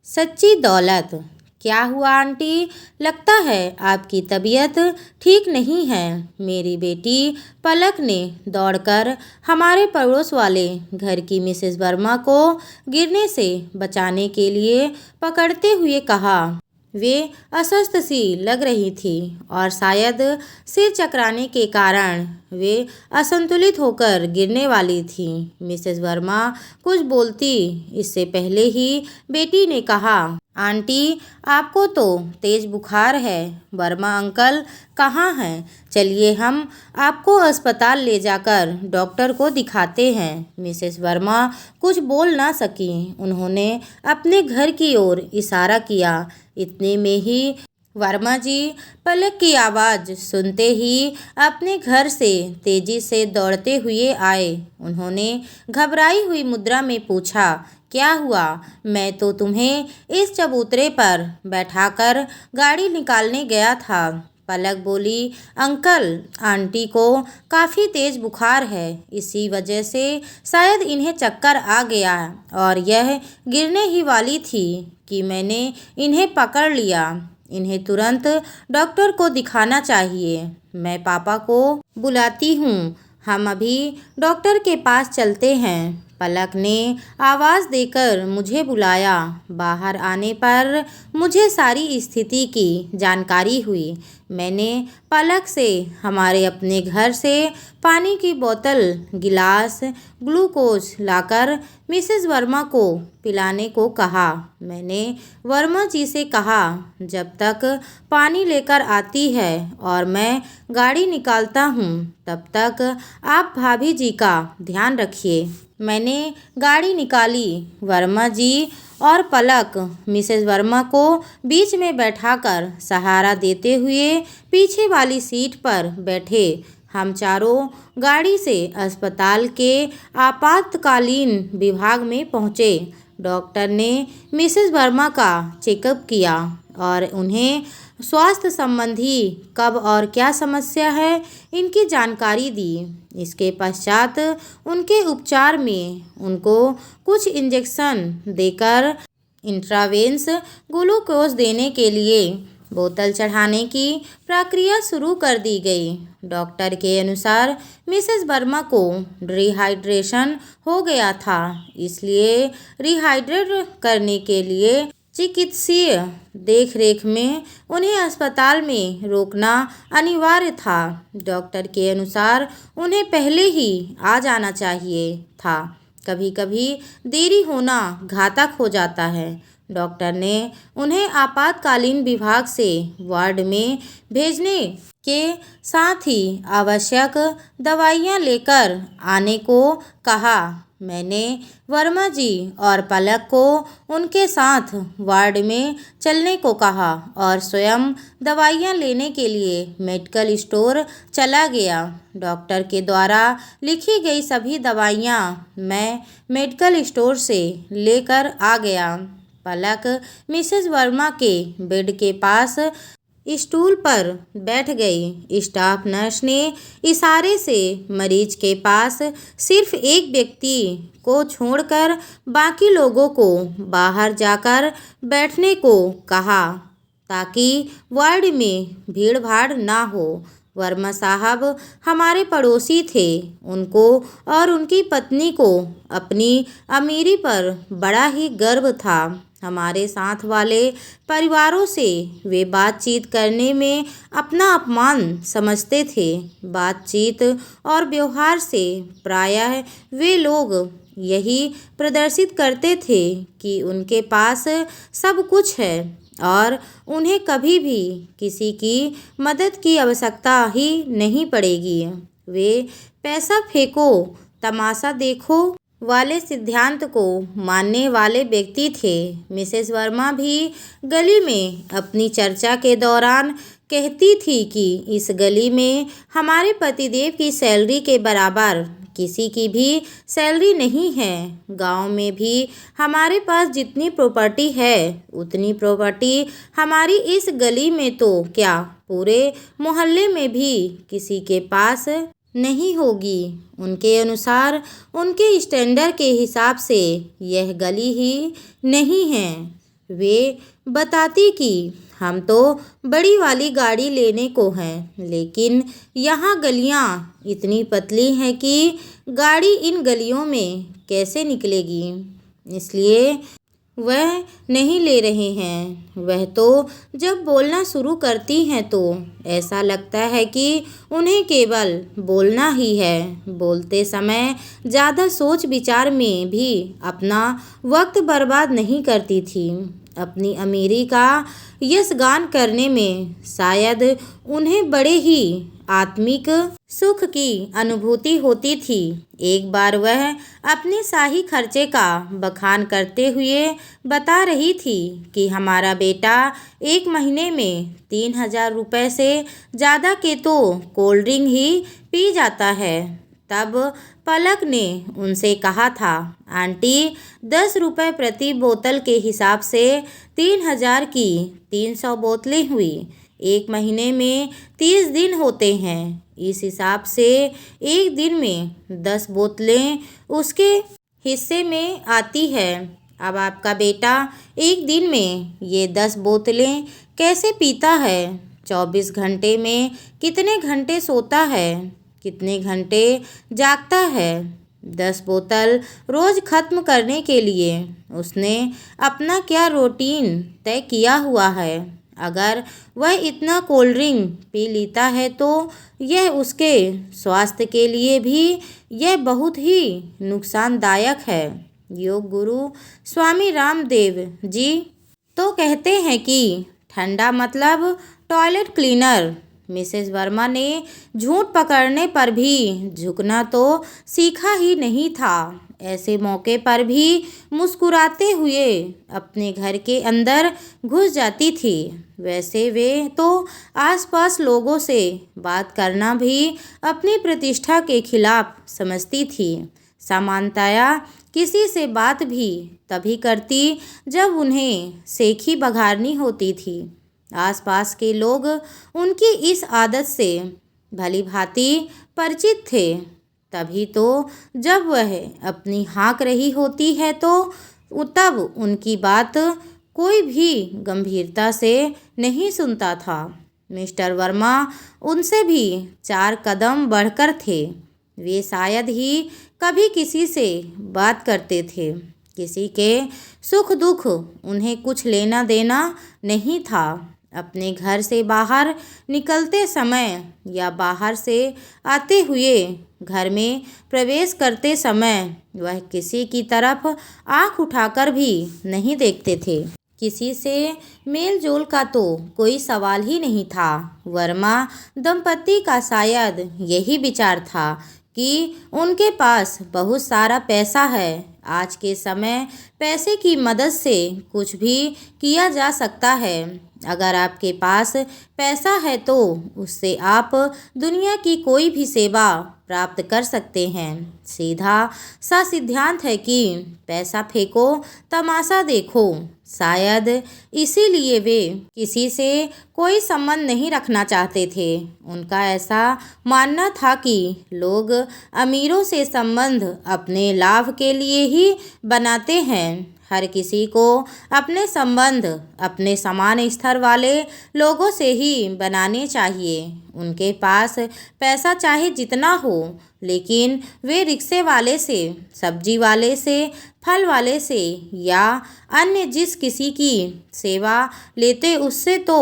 सच्ची दौलत। क्या हुआ आंटी? लगता है आपकी तबीयत ठीक नहीं है। मेरी बेटी पलक ने दौड़कर हमारे पड़ोस वाले घर की मिसेस वर्मा को गिरने से बचाने के लिए पकड़ते हुए कहा। वे अस्वस्थ सी लग रही थी और शायद सिर चकराने के कारण वे असंतुलित होकर गिरने वाली थी। मिसेस वर्मा कुछ बोलती इससे पहले ही बेटी ने कहा, आंटी आपको तो तेज बुखार है। वर्मा अंकल कहाँ हैं? चलिए हम आपको अस्पताल ले जाकर डॉक्टर को दिखाते हैं। मिसेस वर्मा कुछ बोल ना सकी। उन्होंने अपने घर की ओर इशारा किया। इतने में ही वर्मा जी पलक की आवाज़ सुनते ही अपने घर से तेजी से दौड़ते हुए आए। उन्होंने घबराई हुई मुद्रा में पूछा, क्या हुआ? मैं तो तुम्हें इस चबूतरे पर बैठाकर गाड़ी निकालने गया था। पलक बोली, अंकल आंटी को काफ़ी तेज़ बुखार है, इसी वजह से शायद इन्हें चक्कर आ गया और यह गिरने ही वाली थी कि मैंने इन्हें पकड़ लिया। इन्हें तुरंत डॉक्टर को दिखाना चाहिए। मैं पापा को बुलाती हूँ। हम अभी डॉक्टर के पास चलते हैं। पलक ने आवाज़ देकर मुझे बुलाया। बाहर आने पर मुझे सारी स्थिति की जानकारी हुई। मैंने पलक से हमारे अपने घर से पानी की बोतल, गिलास, ग्लूकोज लाकर मिसेस वर्मा को पिलाने को कहा। मैंने वर्मा जी से कहा, जब तक पानी लेकर आती है और मैं गाड़ी निकालता हूँ तब तक आप भाभी जी का ध्यान रखिए। मैंने गाड़ी निकाली। वर्मा जी और पलक मिसेस वर्मा को बीच में बैठाकर सहारा देते हुए पीछे वाली सीट पर बैठे। हम चारों गाड़ी से अस्पताल के आपातकालीन विभाग में पहुँचे। डॉक्टर ने मिसेस वर्मा का चेकअप किया और उन्हें स्वास्थ्य संबंधी कब और क्या समस्या है इनकी जानकारी दी। इसके पश्चात उनके उपचार में उनको कुछ इंजेक्शन देकर इंट्रावेंस ग्लूकोज देने के लिए बोतल चढ़ाने की प्रक्रिया शुरू कर दी गई। डॉक्टर के अनुसार मिसेस वर्मा को डिहाइड्रेशन हो गया था, इसलिए रिहाइड्रेट करने के लिए चिकित्सीय देखरेख में उन्हें अस्पताल में रोकना अनिवार्य था। डॉक्टर के अनुसार उन्हें पहले ही आ जाना चाहिए था। कभी कभी देरी होना घातक हो जाता है। डॉक्टर ने उन्हें आपातकालीन विभाग से वार्ड में भेजने के साथ ही आवश्यक दवाइयाँ लेकर आने को कहा। मैंने वर्मा जी और पलक को उनके साथ वार्ड में चलने को कहा और स्वयं दवाइयाँ लेने के लिए मेडिकल स्टोर चला गया। डॉक्टर के द्वारा लिखी गई सभी दवाइयाँ मैं मेडिकल स्टोर से लेकर आ गया। पलक मिसेस वर्मा के बेड के पास स्टूल पर बैठ गई। स्टाफ नर्स ने इशारे से मरीज के पास सिर्फ एक व्यक्ति को छोड़कर बाकी लोगों को बाहर जाकर बैठने को कहा ताकि वार्ड में भीड़ भाड़ ना हो। वर्मा साहब हमारे पड़ोसी थे। उनको और उनकी पत्नी को अपनी अमीरी पर बड़ा ही गर्व था। हमारे साथ वाले परिवारों से वे बातचीत करने में अपना अपमान समझते थे। बातचीत और व्यवहार से प्रायः वे लोग यही प्रदर्शित करते थे कि उनके पास सब कुछ है और उन्हें कभी भी किसी की मदद की आवश्यकता ही नहीं पड़ेगी। वे पैसा फेंको तमाशा देखो वाले सिद्धांत को मानने वाले व्यक्ति थे। मिसेस वर्मा भी गली में अपनी चर्चा के दौरान कहती थी कि इस गली में हमारे पतिदेव की सैलरी के बराबर किसी की भी सैलरी नहीं है। गांव में भी हमारे पास जितनी प्रॉपर्टी है उतनी प्रॉपर्टी हमारी इस गली में तो क्या पूरे मोहल्ले में भी किसी के पास नहीं होगी। उनके अनुसार उनके स्टैंडर्ड के हिसाब से यह गली ही नहीं है। वे बताती कि हम तो बड़ी वाली गाड़ी लेने को हैं, लेकिन यहाँ गलियाँ इतनी पतली हैं कि गाड़ी इन गलियों में कैसे निकलेगी, इसलिए वह नहीं ले रहे हैं। वह तो जब बोलना शुरू करती हैं तो ऐसा लगता है कि उन्हें केवल बोलना ही है। बोलते समय ज़्यादा सोच विचार में भी अपना वक्त बर्बाद नहीं करती थी। अपनी अमीरी का यशगान करने में शायद उन्हें बड़े ही आत्मिक सुख की अनुभूति होती थी। एक बार वह अपने शाही खर्चे का बखान करते हुए बता रही थी कि हमारा बेटा 1 महीने में 3,000 रुपये से ज़्यादा के तो कोल्ड ड्रिंक ही पी जाता है। तब पलक ने उनसे कहा था, आंटी 10 रुपये प्रति बोतल के हिसाब से 3,000 की 300 बोतलें हुई। 1 महीने में 30 दिन होते हैं। इस हिसाब से एक दिन में 10 बोतलें उसके हिस्से में आती है। अब आपका बेटा एक दिन में ये 10 बोतलें कैसे पीता है? 24 घंटे में कितने घंटे सोता है, कितने घंटे जागता है? 10 बोतल रोज़ ख़त्म करने के लिए उसने अपना क्या रूटीन तय किया हुआ है? अगर वह इतना कोल्ड ड्रिंक पी लेता है तो यह उसके स्वास्थ्य के लिए भी यह बहुत ही नुकसानदायक है। योग गुरु स्वामी रामदेव जी तो कहते हैं कि ठंडा मतलब टॉयलेट क्लीनर। मिसेस वर्मा ने झूठ पकड़ने पर भी झुकना तो सीखा ही नहीं था। ऐसे मौके पर भी मुस्कुराते हुए अपने घर के अंदर घुस जाती थी। वैसे वे तो आसपास लोगों से बात करना भी अपनी प्रतिष्ठा के खिलाफ समझती थी। सामान्यतया किसी से बात भी तभी करती जब उन्हें सेखी बघारनी होती थी। आसपास के लोग उनकी इस आदत से भली भांति परिचित थे। तभी तो जब वह अपनी हाँक रही होती है तो तब उनकी बात कोई भी गंभीरता से नहीं सुनता था। मिस्टर वर्मा उनसे भी 4 कदम बढ़कर थे। वे शायद ही कभी किसी से बात करते थे। किसी के सुख दुख उन्हें कुछ लेना देना नहीं था। अपने घर से बाहर निकलते समय या बाहर से आते हुए घर में प्रवेश करते समय वह किसी की तरफ आंख उठाकर भी नहीं देखते थे। किसी से मेल जोल का तो कोई सवाल ही नहीं था। वर्मा दंपति का शायद यही विचार था कि उनके पास बहुत सारा पैसा है। आज के समय पैसे की मदद से कुछ भी किया जा सकता है। अगर आपके पास पैसा है तो उससे आप दुनिया की कोई भी सेवा प्राप्त कर सकते हैं। सीधा सा सिद्धांत है कि पैसा फेंको तमाशा देखो। शायद इसीलिए वे किसी से कोई संबंध नहीं रखना चाहते थे। उनका ऐसा मानना था कि लोग अमीरों से संबंध अपने लाभ के लिए ही बनाते हैं। हर किसी को अपने संबंध अपने समान स्तर वाले लोगों से ही बनाने चाहिए। उनके पास पैसा चाहे जितना हो, लेकिन वे रिक्शे वाले से, सब्जी वाले से, फल वाले से या अन्य जिस किसी की सेवा लेते उससे तो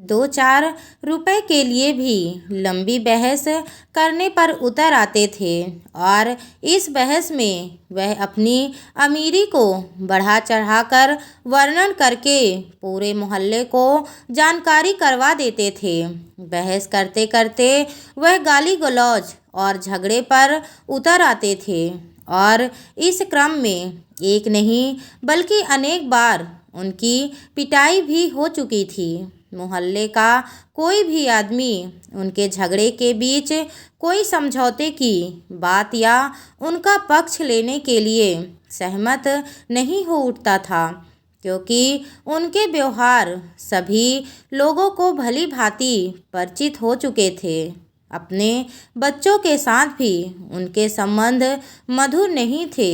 2-4 रुपए के लिए भी लंबी बहस करने पर उतर आते थे। और इस बहस में वह अपनी अमीरी को बढ़ा चढ़ाकर वर्णन करके पूरे मोहल्ले को जानकारी करवा देते थे। बहस करते करते वह गाली गलौज और झगड़े पर उतर आते थे और इस क्रम में एक नहीं बल्कि अनेक बार उनकी पिटाई भी हो चुकी थी। मोहल्ले का कोई भी आदमी उनके झगड़े के बीच कोई समझौते की बात या उनका पक्ष लेने के लिए सहमत नहीं हो उठता था, क्योंकि उनके व्यवहार सभी लोगों को भली भांति परिचित हो चुके थे। अपने बच्चों के साथ भी उनके संबंध मधुर नहीं थे।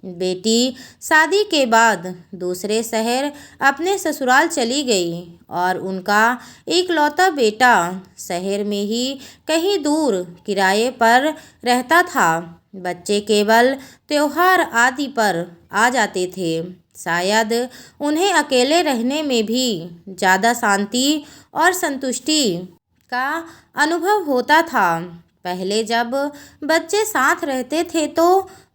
बेटी शादी के बाद दूसरे शहर अपने ससुराल चली गई और उनका इकलौता बेटा शहर में ही कहीं दूर किराए पर रहता था। बच्चे केवल त्योहार आदि पर आ जाते थे। शायद उन्हें अकेले रहने में भी ज़्यादा शांति और संतुष्टि का अनुभव होता था। पहले जब बच्चे साथ रहते थे तो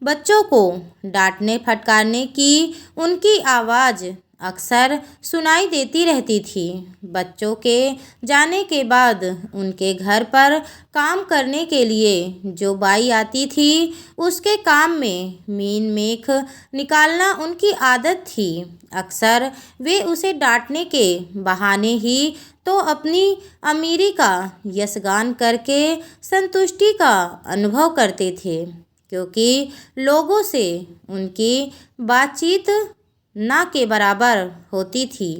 बच्चों को डांटने फटकारने की उनकी आवाज़ अक्सर सुनाई देती रहती थी। बच्चों के जाने के बाद उनके घर पर काम करने के लिए जो बाई आती थी उसके काम में मीन मेख निकालना उनकी आदत थी। अक्सर वे उसे डांटने के बहाने ही तो अपनी अमीरी का यशगान करके संतुष्टि का अनुभव करते थे, क्योंकि लोगों से उनकी बातचीत ना के बराबर होती थी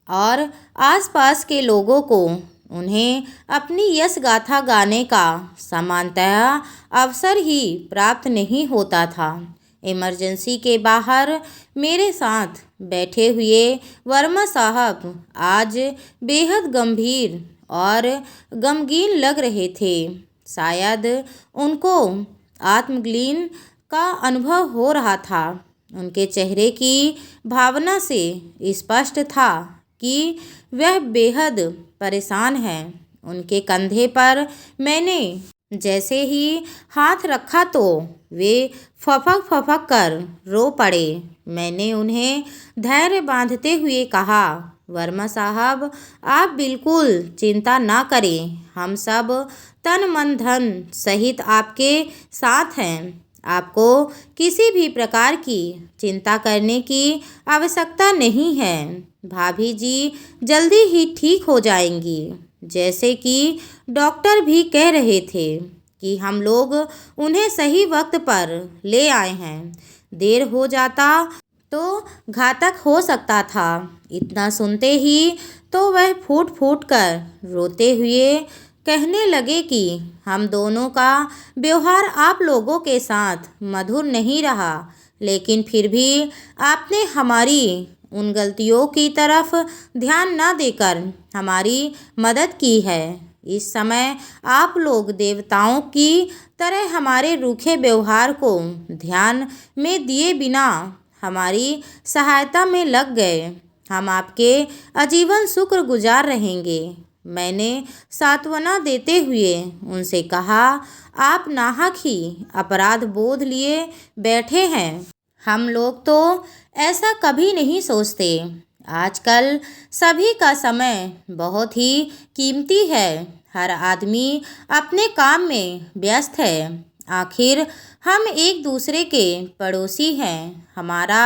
और आसपास के लोगों को उन्हें अपनी यश गाथा गाने का सामान्यतया अवसर ही प्राप्त नहीं होता था। इमरजेंसी के बाहर मेरे साथ बैठे हुए वर्मा साहब आज बेहद गंभीर और गमगीन लग रहे थे। शायद उनको आत्मग्लीन का अनुभव हो रहा था। उनके चेहरे की भावना से स्पष्ट था कि वह बेहद परेशान हैं। उनके कंधे पर मैंने जैसे ही हाथ रखा तो वे फफक फफक कर रो पड़े। मैंने उन्हें धैर्य बांधते हुए कहा, वर्मा साहब, आप बिल्कुल चिंता ना करें। हम सब तन मन धन सहित आपके साथ हैं। आपको किसी भी प्रकार की चिंता करने की आवश्यकता नहीं है। भाभी जी जल्दी ही ठीक हो जाएंगी। जैसे कि डॉक्टर भी कह रहे थे कि हम लोग उन्हें सही वक्त पर ले आए हैं। देर हो जाता तो घातक हो सकता था। इतना सुनते ही तो वह फूट फूट कर रोते हुए कहने लगे कि हम दोनों का व्यवहार आप लोगों के साथ मधुर नहीं रहा, लेकिन फिर भी आपने हमारी उन गलतियों की तरफ ध्यान न देकर हमारी मदद की है। इस समय आप लोग देवताओं की तरह हमारे रूखे व्यवहार को ध्यान में दिए बिना हमारी सहायता में लग गए। हम आपके आजीवन शुक्रगुजार रहेंगे। मैंने सांत्वना देते हुए उनसे कहा, आप नाहक ही अपराध बोध लिए बैठे हैं। हम लोग तो ऐसा कभी नहीं सोचते। आजकल सभी का समय बहुत ही कीमती है। हर आदमी अपने काम में व्यस्त है। आखिर हम एक दूसरे के पड़ोसी हैं। हमारा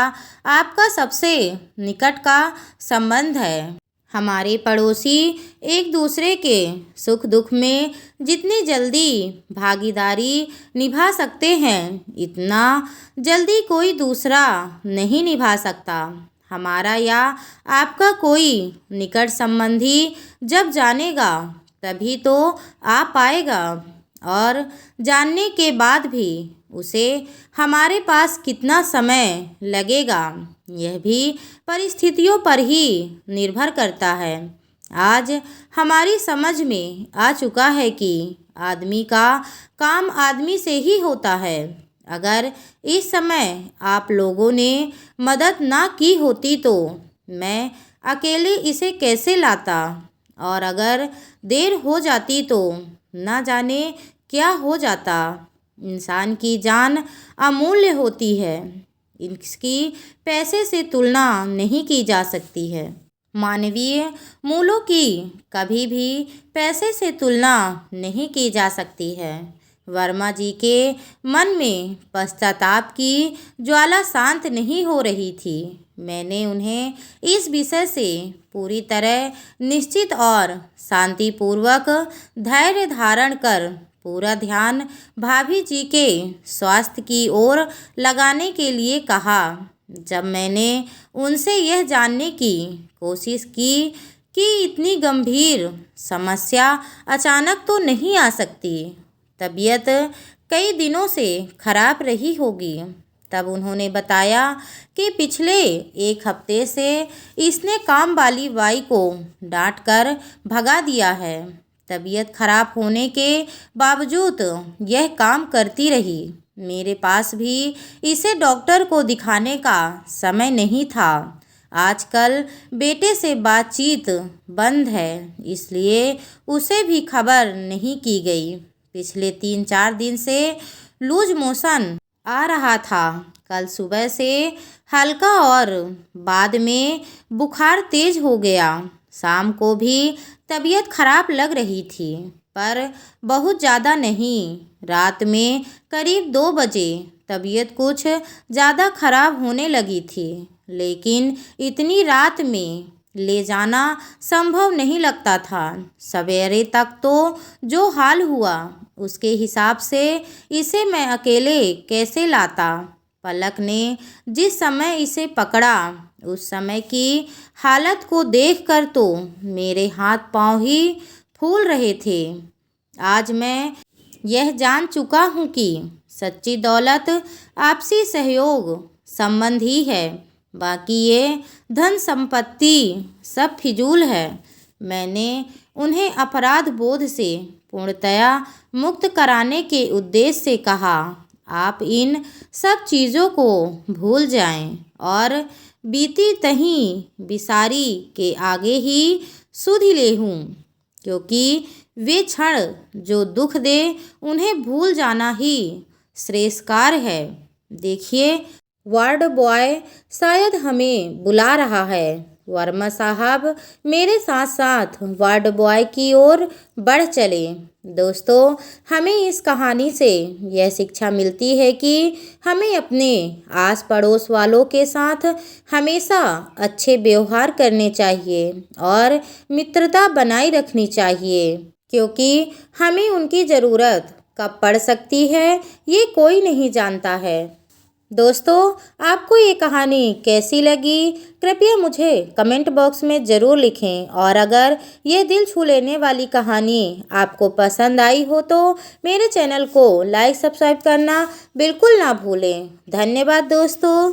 आपका सबसे निकट का संबंध है। हमारे पड़ोसी एक दूसरे के सुख दुख में जितनी जल्दी भागीदारी निभा सकते हैं, इतना जल्दी कोई दूसरा नहीं निभा सकता। हमारा या आपका कोई निकट संबंधी जब जानेगा तभी तो आ पाएगा, और जानने के बाद भी उसे हमारे पास कितना समय लगेगा यह भी परिस्थितियों पर ही निर्भर करता है। आज हमारी समझ में आ चुका है कि आदमी का काम आदमी से ही होता है। अगर इस समय आप लोगों ने मदद ना की होती तो मैं अकेले इसे कैसे लाता, और अगर देर हो जाती तो ना जाने क्या हो जाता। इंसान की जान अमूल्य होती है। इसकी पैसे से तुलना नहीं की जा सकती है। मानवीय मूल्यों की कभी भी पैसे से तुलना नहीं की जा सकती है। वर्मा जी के मन में पश्चाताप की ज्वाला शांत नहीं हो रही थी। मैंने उन्हें इस विषय से पूरी तरह निश्चित और शांतिपूर्वक धैर्य धारण कर पूरा ध्यान भाभी जी के स्वास्थ्य की ओर लगाने के लिए कहा। जब मैंने उनसे यह जानने की कोशिश की कि इतनी गंभीर समस्या अचानक तो नहीं आ सकती, तबीयत कई दिनों से खराब रही होगी, तब उन्होंने बताया कि पिछले 1 हफ्ते से इसने काम वाली बाई को डांट कर भगा दिया है। तबीयत खराब होने के बावजूद यह काम करती रही। मेरे पास भी इसे डॉक्टर को दिखाने का समय नहीं था। आजकल बेटे से बातचीत बंद है, इसलिए उसे भी खबर नहीं की गई। पिछले 3-4 दिन से लूज मोशन आ रहा था। कल सुबह से हल्का और बाद में बुखार तेज हो गया। शाम को भी तबीयत खराब लग रही थी, पर बहुत ज़्यादा नहीं। रात में करीब 2 बजे तबीयत कुछ ज़्यादा खराब होने लगी थी, लेकिन इतनी रात में ले जाना संभव नहीं लगता था। सवेरे तक तो जो हाल हुआ उसके हिसाब से इसे मैं अकेले कैसे लाता। पलक ने जिस समय इसे पकड़ा उस समय की हालत को देखकर तो मेरे हाथ पांव ही फूल रहे थे। आज मैं यह जान चुका हूँ कि सच्ची दौलत आपसी सहयोग संबंध ही है, बाकी ये धन संपत्ति सब फिजूल है। मैंने उन्हें अपराध बोध से पूर्णतया मुक्त कराने के उद्देश्य से कहा, आप इन सब चीज़ों को भूल जाएं और बीती तहीं बिसारी के आगे ही सुध ले हूँ, क्योंकि वे क्षण जो दुख दे उन्हें भूल जाना ही श्रेयस्कार है। देखिए, वार्ड बॉय शायद हमें बुला रहा है। वर्मा साहब मेरे साथ साथ वार्ड बॉय की ओर बढ़ चले। दोस्तों, हमें इस कहानी से यह शिक्षा मिलती है कि हमें अपने आस पड़ोस वालों के साथ हमेशा अच्छे व्यवहार करने चाहिए और मित्रता बनाए रखनी चाहिए, क्योंकि हमें उनकी ज़रूरत कब पड़ सकती है ये कोई नहीं जानता है। दोस्तों, आपको ये कहानी कैसी लगी कृपया मुझे कमेंट बॉक्स में ज़रूर लिखें, और अगर ये दिल छू लेने वाली कहानी आपको पसंद आई हो तो मेरे चैनल को लाइक सब्सक्राइब करना बिल्कुल ना भूलें। धन्यवाद दोस्तों।